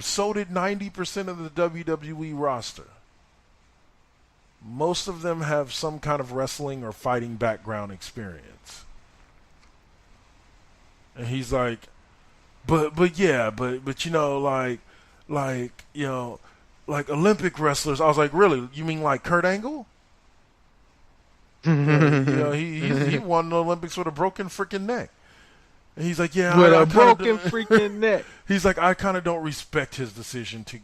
So did 90% of the WWE roster. Most of them have some kind of wrestling or fighting background experience. And he's like, but yeah, but you know, you know, like Olympic wrestlers. I was like, really? You mean like Kurt Angle? Yeah, you know, he won the Olympics with a broken freaking neck. And he's like, yeah, with a broken freaking neck. He's like, I kind of don't respect his decision to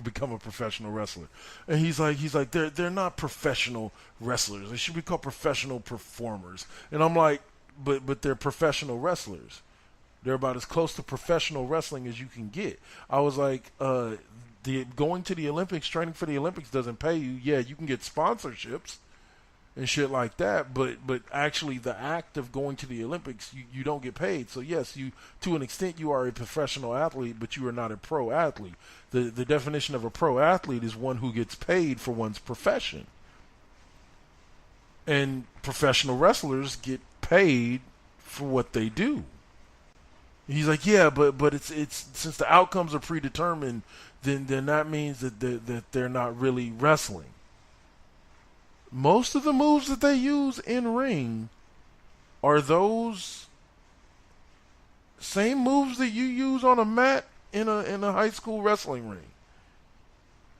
become a professional wrestler. And he's like, they're not professional wrestlers. They should be called professional performers. And I'm like, but they're professional wrestlers. They're about as close to professional wrestling as you can get. I was like, going to the Olympics, training for the Olympics doesn't pay you. Yeah, you can get sponsorships and shit like that, but actually the act of going to the Olympics, you don't get paid. So yes, you, to an extent, you are a professional athlete, but you are not a pro athlete. The definition of a pro athlete is one who gets paid for one's profession. And professional wrestlers get paid for what they do. He's like, yeah, but it's since the outcomes are predetermined, then that means that they're not really wrestling. Most of the moves that they use in ring are those same moves that you use on a mat in a high school wrestling ring.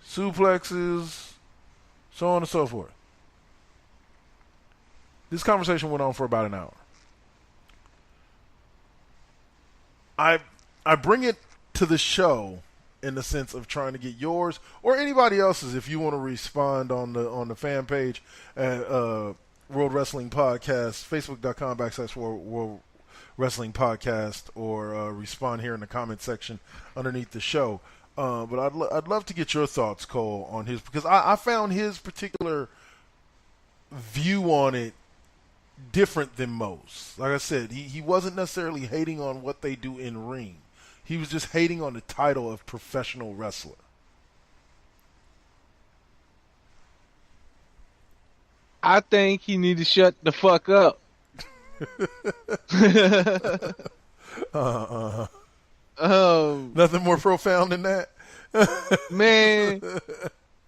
Suplexes, so on and so forth. This conversation went on for about an hour. I bring it to the show in the sense of trying to get yours or anybody else's if you want to respond on the fan page at World Wrestling Podcast, Facebook.com/World Wrestling Podcast, or respond here in the comment section underneath the show. But I'd love to get your thoughts, Cole, on his, because I found his particular view on it different than most. Like I said, he wasn't necessarily hating on what they do in ring. He was just hating on the title of professional wrestler. I think he need to shut the fuck up. Nothing more profound than that. man,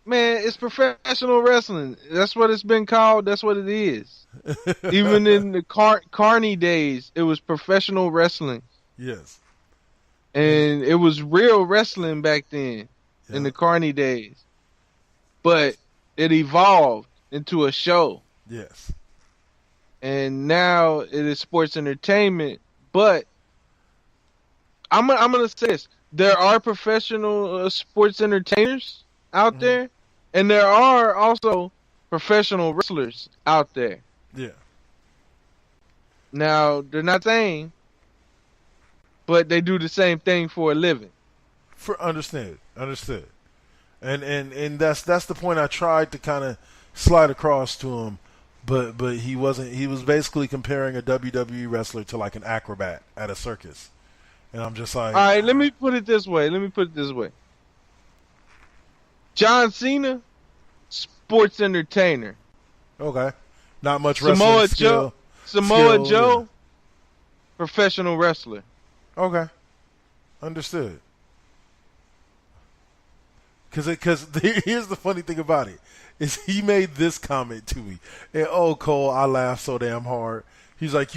it's professional wrestling. That's what it's been called. That's what it is. Even in the Carney days, it was professional wrestling. Yes. And it was real wrestling back then, in the Carney days. But it evolved into a show. Yes. And now it is sports entertainment. But I'm gonna say this: there are professional sports entertainers out there, and there are also professional wrestlers out there. Yeah. Now they're not saying, but they do the same thing for a living. Understood. And that's the point I tried to kind of slide across to him, but he wasn't. He was basically comparing a WWE wrestler to like an acrobat at a circus, and I'm just like, all right, let me put it this way. John Cena, sports entertainer. Okay, not much wrestling skill. Samoa Joe, professional wrestler. Okay, understood. Because here's the funny thing about it is he made this comment to me, and Cole, I laughed so damn hard. He's like,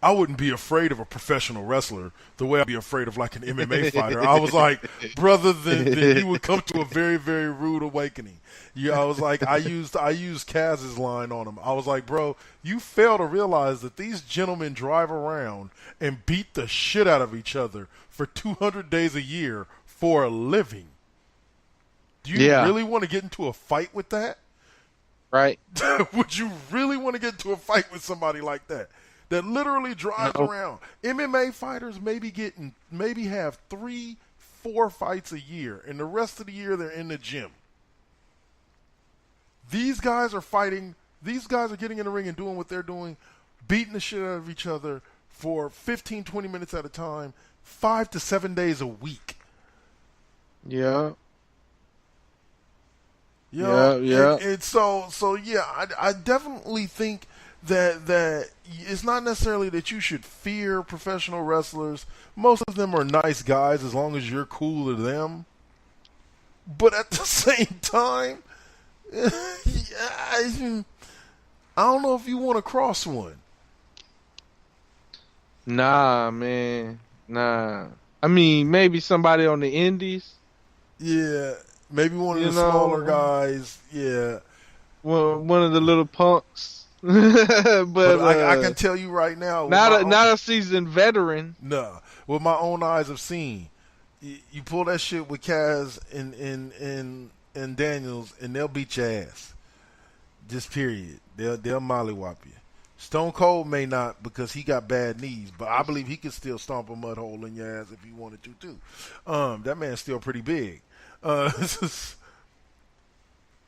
I wouldn't be afraid of a professional wrestler the way I'd be afraid of like an MMA fighter. I was like, brother, then he would come to a very, very rude awakening. Yeah, I was like, I used Kaz's line on him. I was like, bro, you fail to realize that these gentlemen drive around and beat the shit out of each other for 200 days a year for a living. Do you really want to get into a fight with that? Right. Would you really want to get into a fight with somebody like that? That literally drives around. MMA fighters maybe have 3-4 fights a year, and the rest of the year they're in the gym. These guys are fighting. These guys are getting in the ring and doing what they're doing, beating the shit out of each other for 15, 20 minutes at a time, 5 to 7 days a week. Yeah. Yeah. And so I definitely think that it's not necessarily that you should fear professional wrestlers. Most of them are nice guys as long as you're cool to them. But at the same time, I don't know if you want to cross one. Nah, man. Nah. I mean, maybe somebody on the indies. Yeah, maybe one of the smaller guys. Yeah. One of the little punks. but I can tell you right now. Not a seasoned veteran. No. With my own eyes have seen. You pull that shit with Kaz and Daniels, and they'll beat your ass. Just period. They'll mollywop you. Stone Cold may not because he got bad knees, but I believe he could still stomp a mud hole in your ass if he wanted to too. That man's still pretty big.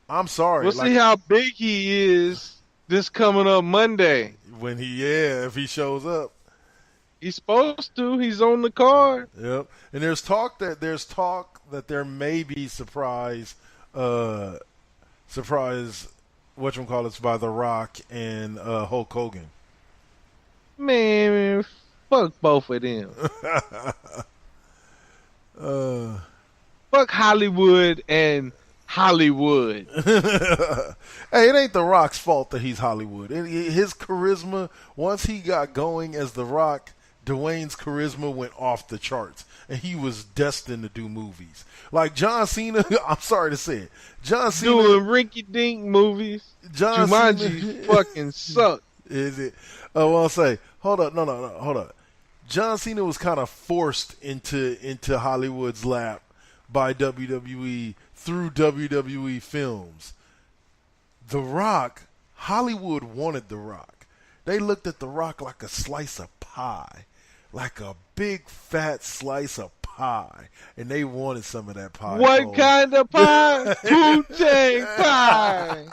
I'm sorry. We'll see how big he is this coming up Monday. If he shows up. He's supposed to. He's on the card. Yep. And there's talk that there may be surprise whatchamacallits by The Rock and Hulk Hogan. Man, fuck both of them. Fuck Hollywood and Hollywood. Hey, it ain't The Rock's fault that he's Hollywood. His charisma, once he got going as The Rock, Dwayne's charisma went off the charts, and he was destined to do movies. Like John Cena, I'm sorry to say it. John Cena doing rinky-dink movies. Jumanji fucking sucked. Is it? Oh, well, I'll say, hold up. No, hold up. John Cena was kind of forced into Hollywood's lap by WWE through WWE films. The Rock, Hollywood wanted The Rock. They looked at The Rock like a slice of pie. Like a big fat slice of pie, and they wanted some of that pie. What kind of pie? Wu-Tang pie.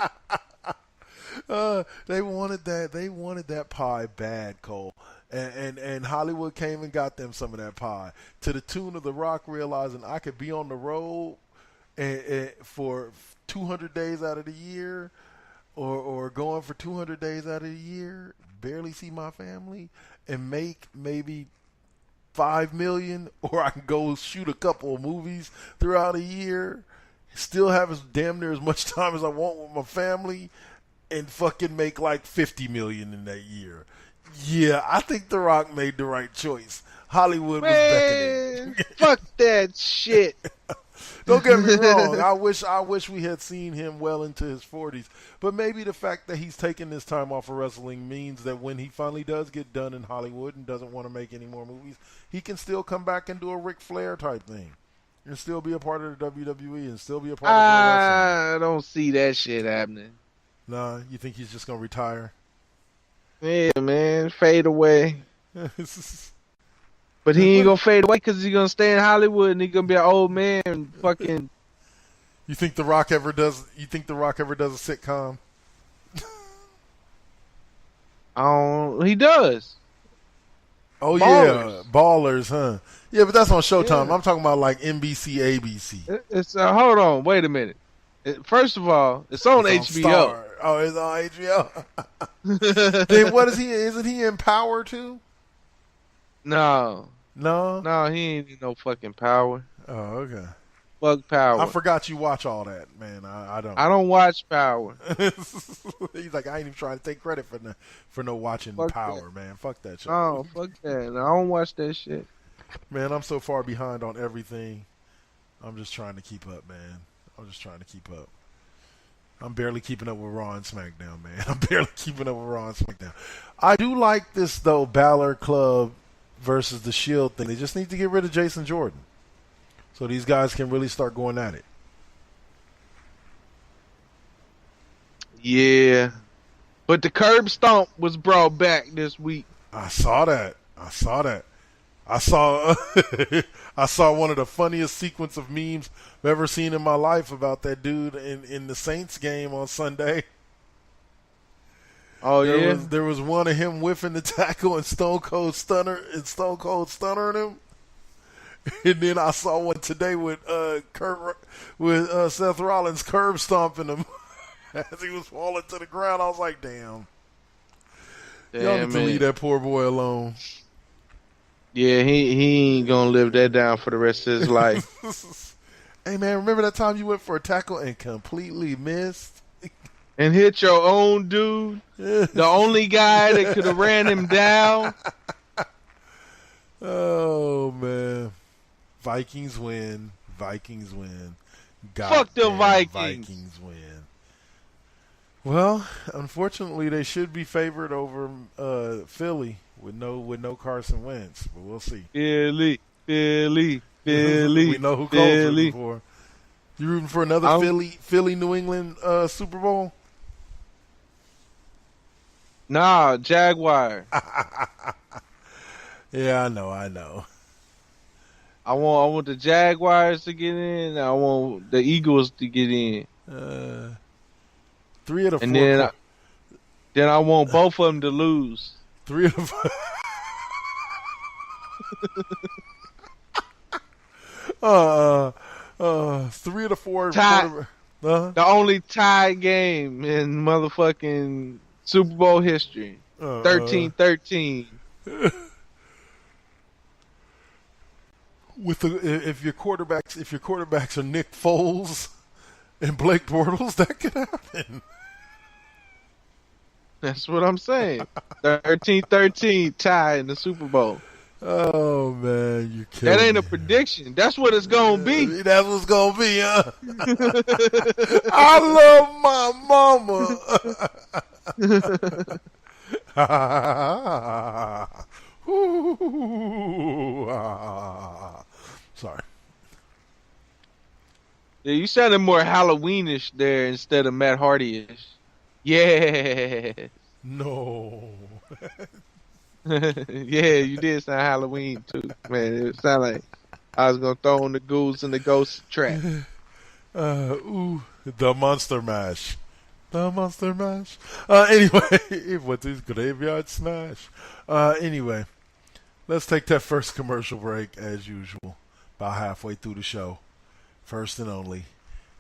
They wanted that. They wanted that pie bad, Cole. And Hollywood came and got them some of that pie to the tune of The Rock realizing I could be on the road and for 200 days out of the year, or going for 200 days out of the year, barely see my family, and make maybe $5 million, or I can go shoot a couple of movies throughout a year, still have as damn near as much time as I want with my family, and fucking make like $50 million in that year. Yeah, I think The Rock made the right choice. Hollywood was beckoning. Fuck that shit. Don't get me wrong. I wish we had seen him well into his 40s. But maybe the fact that he's taking this time off of wrestling means that when he finally does get done in Hollywood and doesn't want to make any more movies, he can still come back and do a Ric Flair type thing and still be a part of the WWE and still be a part of wrestling. I don't see that shit happening. Nah, you think he's just going to retire? Yeah, man. Fade away. But he ain't gonna fade away because he's gonna stay in Hollywood and he's gonna be an old man. Fucking. You think The Rock ever does? You think The Rock ever does a sitcom? He does. Oh Ballers. Yeah, Ballers, huh? Yeah, but that's on Showtime. Yeah. I'm talking about like NBC, ABC. It's hold on, wait a minute. First of all, it's on HBO. Star. Oh, it's on HBO. Then what is he? Isn't he in Power too? No, No. he ain't in no fucking Power. Oh, okay. Fuck Power. I forgot you watch all that, man. I don't. I don't watch Power. He's like, I ain't even trying to take credit for no watching Fuck Power, that. man. Fuck that shit. Oh, fuck that. No, I don't watch that shit. Man, I'm so far behind on everything. I'm just trying to keep up, man. I'm barely keeping up with Raw and SmackDown, man. I'm barely keeping up with Raw and SmackDown. I do like this, though, Balor Club versus the Shield thing. They just need to get rid of Jason Jordan so these guys can really start going at it. Yeah. But the curb stomp was brought back this week. I saw that. I saw I saw one of the funniest sequence of memes I've ever seen in my life about that dude in the Saints game on Sunday. Oh, yeah? There was one of him whiffing the tackle and Stone Cold stunnering him. And then I saw one today with Seth Rollins curb stomping him as he was falling to the ground. I was like, damn. Y'all need Damn to leave it. that poor boy alone. Yeah, he ain't gonna live that down for the rest of his life. Hey man, remember that time you went for a tackle and completely missed? And hit your own dude, the only guy that could have ran him down. Oh man, Vikings win. Vikings win. Fuck the Goddamn Vikings. Vikings win. Well, unfortunately, they should be favored over Philly with no Carson Wentz, but we'll see. Philly, Philly, We Philly, know who Cole's rooting Philly. for. You rooting for another I'm Philly New England Super Bowl? Nah, Jaguar. Yeah, I know. I want the Jaguars to get in. I want the Eagles to get in, Three of the and four. then I want both of them to lose. Three of the. Three of the four. Tie. The only tie game in motherfucking Super Bowl history. 13-13. With if your quarterbacks are Nick Foles and Blake Bortles, that could happen. That's what I'm saying. 13-13 tie in the Super Bowl. Oh man, you killing That ain't a me. prediction. That's what it's gonna be. That's what's gonna be, huh? I love my mama. Sorry. Yeah, you sounded more Halloweenish there instead of Matt Hardy-ish. Yeah. No. Yeah, you did sound Halloween too, man. It sounded like I was gonna throw in the ghouls and the ghost trap. The Monster Mash. The Monster Mash. Anyway, what is Graveyard Smash? Anyway, let's take that first commercial break as usual. About halfway through the show. First and only.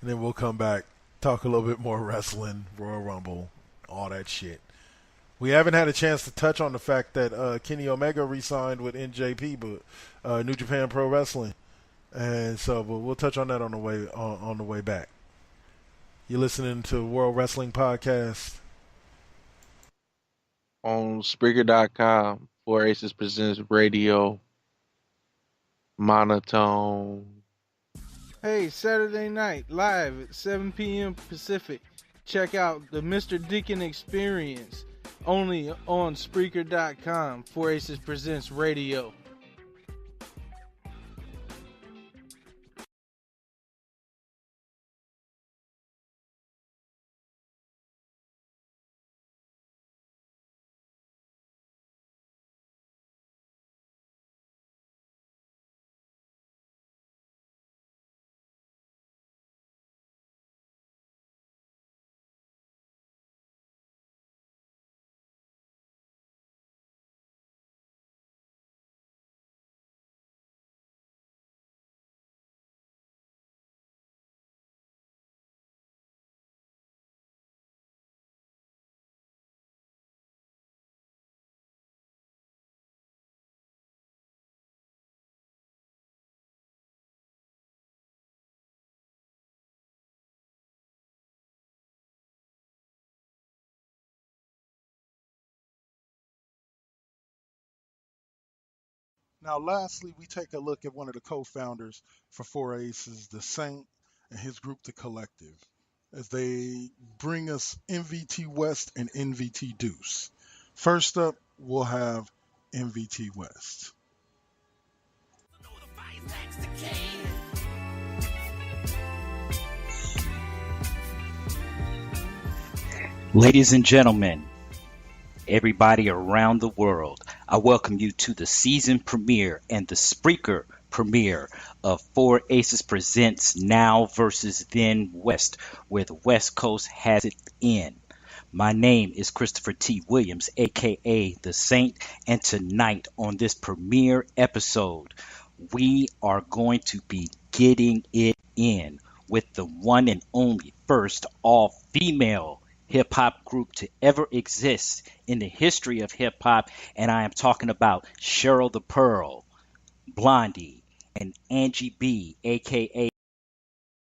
And then we'll come back, talk a little bit more wrestling, Royal Rumble, all that shit. We haven't had a chance to touch on the fact that Kenny Omega re-signed with NJP, but New Japan Pro Wrestling, and so but we'll touch on that on the way back. You're listening to World Wrestling Podcast On Spreaker.com, Four Aces Presents Radio, Monotone. Hey, Saturday night, live at 7 p.m. Pacific. Check out the Mr. Deacon Experience, only on Spreaker.com, Four Aces Presents Radio. Now, lastly, we take a look at one of the co-founders for Four Aces, the Saint, and his group, The Collective, as they bring us MVT West and NVT Deuce. First up, we'll have MVT West. Ladies and gentlemen, everybody around the world, I welcome you to the season premiere and the Spreaker premiere of Four Aces Presents Now versus Then West, where the West Coast has it in. My name is Christopher T. Williams, aka The Saint, and tonight on this premiere episode, we are going to be getting it in with the one and only first all-female hip hop group to ever exist in the history of hip hop, and I am talking about Cheryl the Pearl, Blondie, and Angie B, aka